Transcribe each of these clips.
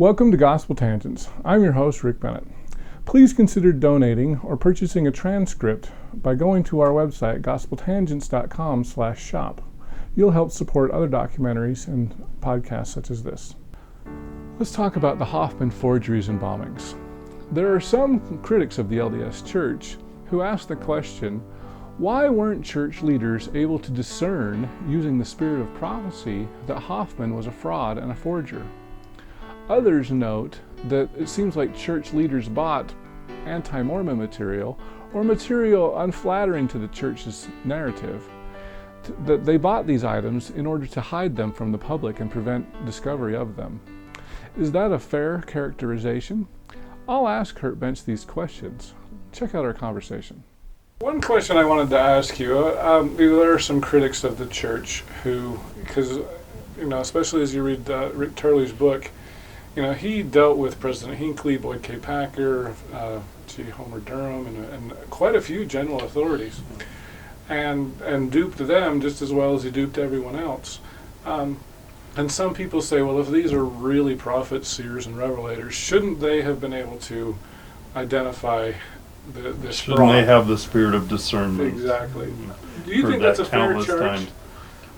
Welcome to Gospel Tangents. I'm your host, Rick Bennett. Please consider donating or purchasing a transcript by going to our website, gospeltangents.com/shop. You'll help support other documentaries and podcasts such as this. Let's talk about the Hofmann forgeries and bombings. There are some critics of the LDS Church who ask the question, why weren't church leaders able to discern, using the spirit of prophecy, that Hofmann was a fraud and a forger? Others note that it seems like church leaders bought anti-Mormon material or material unflattering to the church's narrative, that they bought these items in order to hide them from the public and prevent discovery of them. Is that a fair characterization? I'll ask Curt Bench these questions. Check out our conversation. One question I wanted to ask you, there are some critics of the church who, because, especially as you read Rick Turley's book, he dealt with President Hinckley, Boyd K. Packer, Homer Durham, and quite a few general authorities, and duped them just as well as he duped everyone else. And some people say, well, if these are really prophets, seers, and revelators, shouldn't they have been able to identify this Shouldn't fraud? they have the spirit of discernment? Exactly. Do you think that's a fair charge? Times.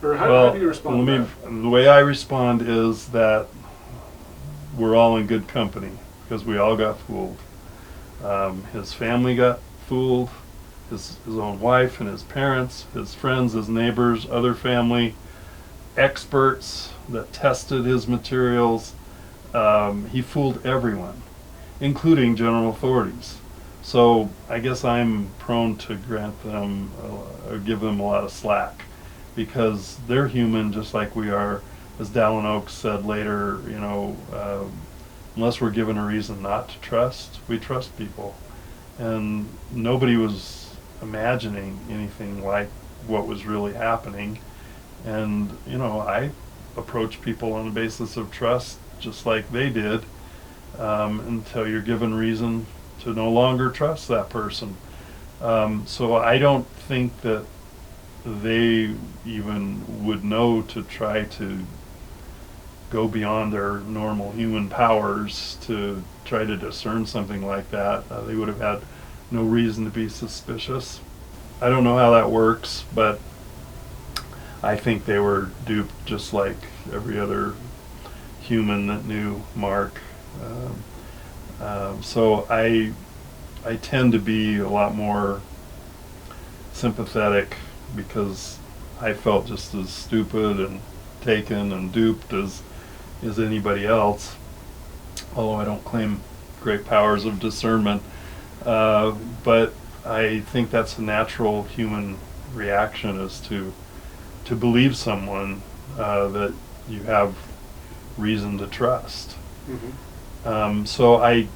Or how do you respond to that? The way I respond is that we're all in good company because we all got fooled. His family got fooled, his own wife and his parents, his friends, his neighbors, other family, experts that tested his materials. He fooled everyone, including general authorities. So I guess I'm prone to grant them or give them a lot of slack because they're human just like we are. As Dallin Oaks said later, unless we're given a reason not to trust, we trust people. And nobody was imagining anything like what was really happening. And, I approach people on the basis of trust just like they did until you're given reason to no longer trust that person. So I don't think that they even would know to try to go beyond their normal human powers to try to discern something like that. They would have had no reason to be suspicious. I don't know how that works, but I think they were duped just like every other human that knew Mark. So I tend to be a lot more sympathetic because I felt just as stupid and taken and duped as anybody else, although I don't claim great powers of discernment. But I think that's a natural human reaction, is to believe someone that you have reason to trust. Mm-hmm. So I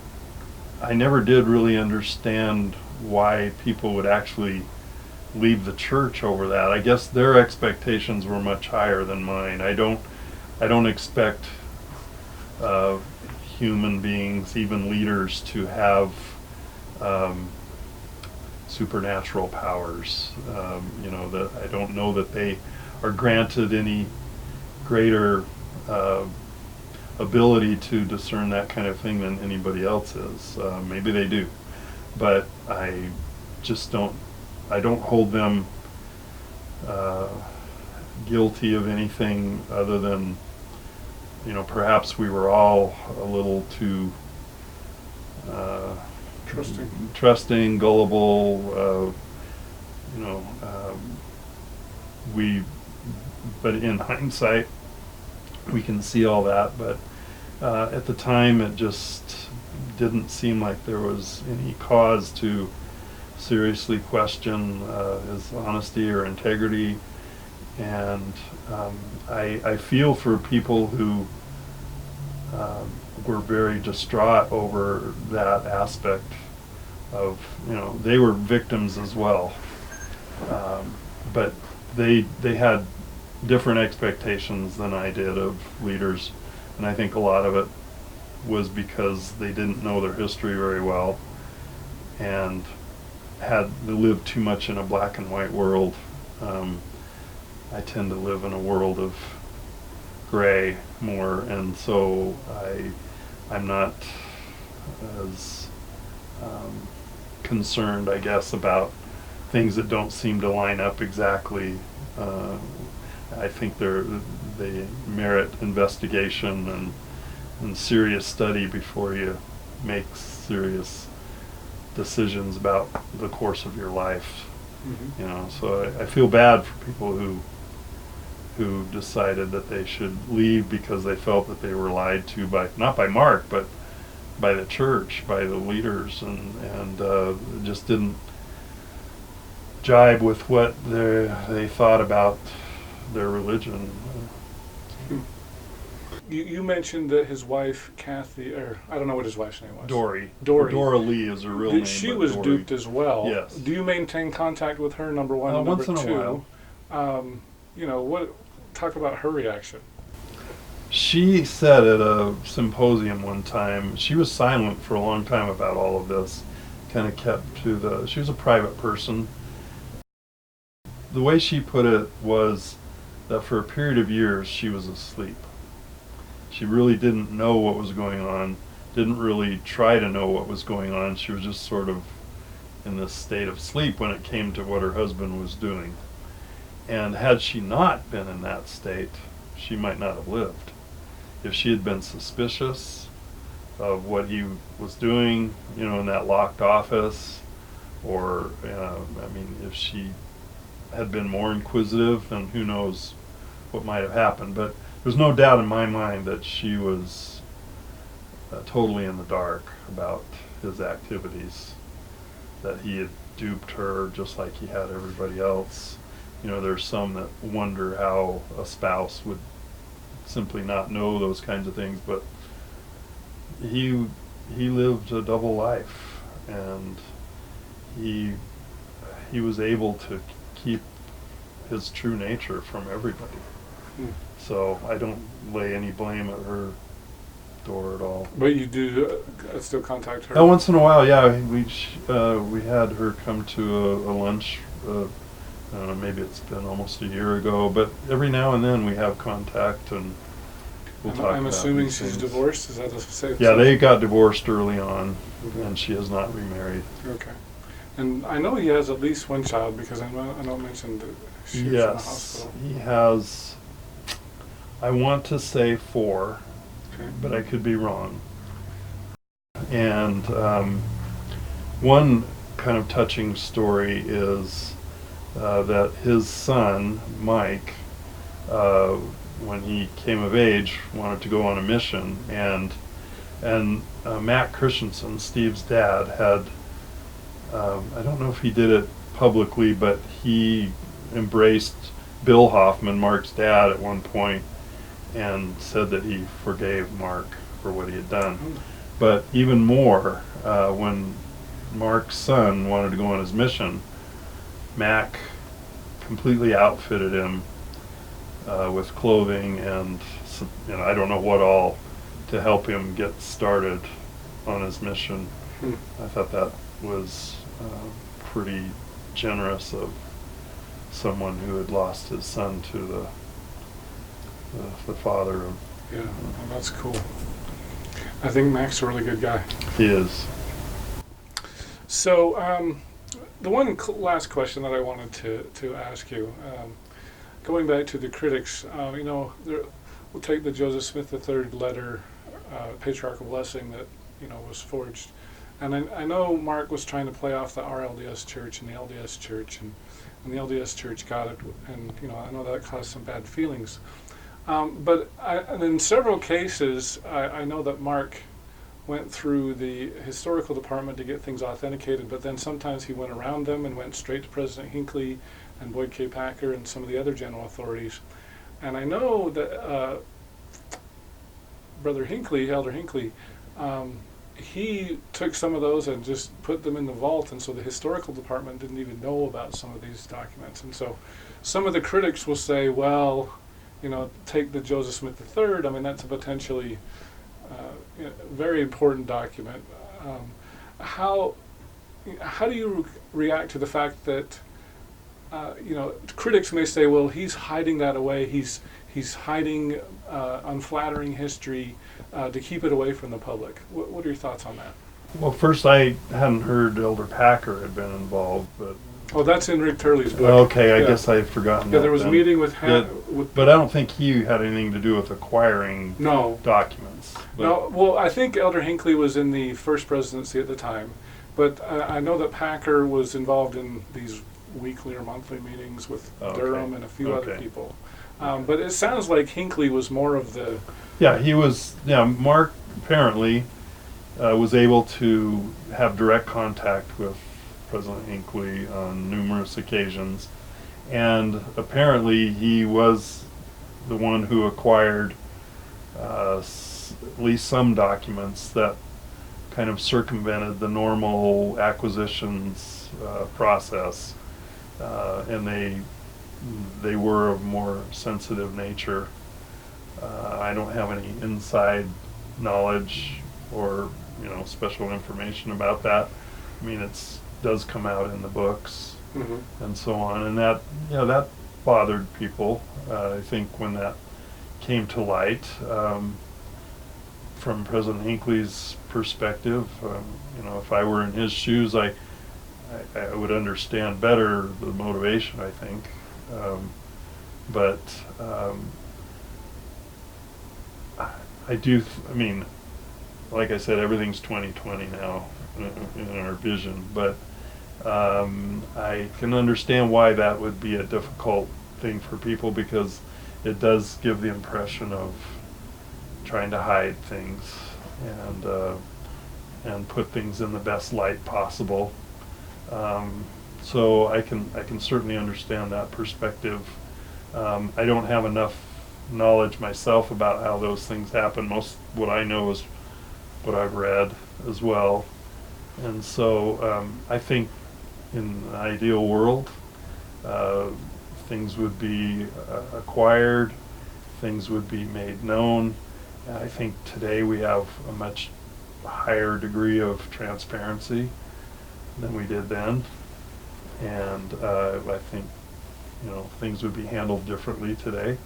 never did really understand why people would actually leave the church over that. I guess their expectations were much higher than mine. I don't expect human beings, even leaders, to have supernatural powers. That I don't know that they are granted any greater ability to discern that kind of thing than anybody else is. Maybe they do, but I just don't. I don't hold them guilty of anything other than, perhaps we were all a little too trusting, gullible. But in hindsight, we can see all that. But at the time, it just didn't seem like there was any cause to seriously question his honesty or integrity. And I feel for people who were very distraught over that aspect of, they were victims as well. But they had different expectations than I did of leaders. And I think a lot of it was because they didn't know their history very well and had lived too much in a black and white world. I tend to live in a world of gray more, and so I'm not as concerned, I guess, about things that don't seem to line up exactly. I think they merit investigation and serious study before you make serious decisions about the course of your life. So I feel bad for people who decided that they should leave because they felt that they were lied to by, not by Mark, but by the church, by the leaders, and just didn't jibe with what they thought about their religion. You mentioned that his wife, Kathy, or I don't know what his wife's name was. Dory. Dory. Dora Lee is her real name. She was Dory. duped as well. Yes. Do you maintain contact with her, number one? And number once in two, a while. Talk about her reaction. She said at a symposium one time, she was silent for a long time about all of this, kind of kept to she was a private person. The way she put it was that for a period of years she was asleep. She really didn't know what was going on, didn't really try to know what was going on. She was just sort of in this state of sleep when it came to what her husband was doing. And had she not been in that state, she might not have lived. If she had been suspicious of what he was doing, in that locked office, or, if she had been more inquisitive, then who knows what might have happened. But there's no doubt in my mind that she was totally in the dark about his activities, that he had duped her just like he had everybody else. There's some that wonder how a spouse would simply not know those kinds of things, but he lived a double life, and he was able to keep his true nature from everybody. So I don't lay any blame at her door at all. But you do still contact her? Once in a while, yeah. We had her come to a lunch. I don't know, maybe it's been almost a year ago, but every now and then we have contact, and we'll talk about I'm assuming these she's things. Divorced? Is that a safe? Yeah, they got divorced early on, and she has not remarried. Okay. And I know he has at least one child, because I know mentioned that she was in the hospital. He has, I want to say 4, Okay. but I could be wrong. And one kind of touching story is that his son, Mike, when he came of age, wanted to go on a mission, and Matt Christensen, Steve's dad, had, I don't know if he did it publicly, but he embraced Bill Hofmann, Mark's dad, at one point, and said that he forgave Mark for what he had done. But even more, when Mark's son wanted to go on his mission, Mac completely outfitted him with clothing and I don't know what all to help him get started on his mission. I thought that was pretty generous of someone who had lost his son to the father of. Yeah, well, that's cool. I think Mac's a really good guy. He is. So the one last question that I wanted to ask you, going back to the critics, we'll take the Joseph Smith III letter, patriarchal blessing that was forged, and I know Mark was trying to play off the LDS Church and the LDS Church, and the LDS Church got it, and I know that caused some bad feelings. But in several cases, I know that Mark went through the historical department to get things authenticated, but then sometimes he went around them and went straight to President Hinckley and Boyd K. Packer and some of the other general authorities. And I know that Brother Hinckley, Elder Hinckley, he took some of those and just put them in the vault, and so the historical department didn't even know about some of these documents. And so some of the critics will say, well, take the Joseph Smith III, I mean, that's a potentially very important document. How do you react to the fact that critics may say, well, he's hiding that away, he's he's hiding unflattering history to keep it away from the public. What are your thoughts on that? Well, first, I hadn't heard Elder Packer had been involved, but Oh, that's in Rick Turley's book. okay, I guess I've forgotten. Yeah, there was a meeting with but I don't think he had anything to do with acquiring documents. No, well, I think Elder Hinckley was in the first presidency at the time, but I know that Packer was involved in these weekly or monthly meetings with Durham and a few other people. But it sounds like Hinckley was more of the... Yeah, he was, Mark apparently was able to have direct contact with President Hinckley on numerous occasions, and apparently he was the one who acquired at least some documents that kind of circumvented the normal acquisitions process, and they were of more sensitive nature. I don't have any inside knowledge or special information about that. I mean, it does come out in the books and so on, and that bothered people. I think when that came to light, from President Hinckley's perspective, if I were in his shoes, I would understand better the motivation, I think. But I mean, like I said, everything's 2020 now in our vision, but I can understand why that would be a difficult thing for people, because it does give the impression of trying to hide things and put things in the best light possible. So I can certainly understand that perspective. I don't have enough knowledge myself about how those things happen. Most what I know is what I've read as well, and so I think in an ideal world, things would be acquired, things would be made known. I think today we have a much higher degree of transparency than we did then, and I think things would be handled differently today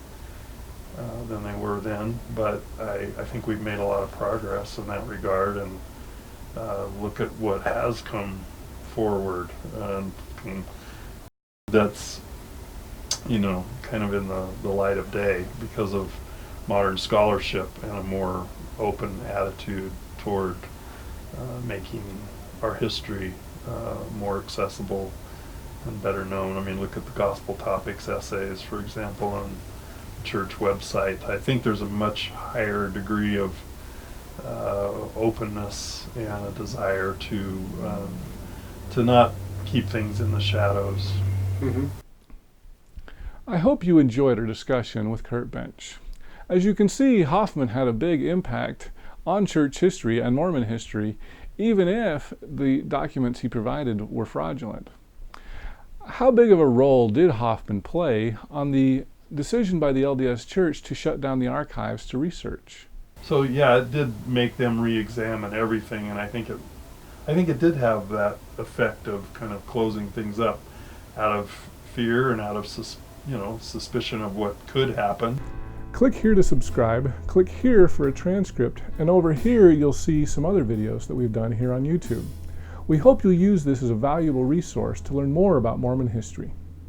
than they were then. But I think we've made a lot of progress in that regard, and look at what has come forward, and that's kind of in the light of day because of modern scholarship and a more open attitude toward making our history more accessible and better known. I mean, look at the Gospel Topics essays, for example, on the church website. I think there's a much higher degree of openness and a desire to not keep things in the shadows. Mm-hmm. I hope you enjoyed our discussion with Curt Bench. As you can see, Hofmann had a big impact on church history and Mormon history, even if the documents he provided were fraudulent. How big of a role did Hofmann play on the decision by the LDS Church to shut down the archives to research? So yeah, it did make them re-examine everything, and I think it did have that effect of kind of closing things up out of fear and out of suspicion of what could happen. Click here to subscribe, click here for a transcript, and over here you'll see some other videos that we've done here on YouTube. We hope you'll use this as a valuable resource to learn more about Mormon history.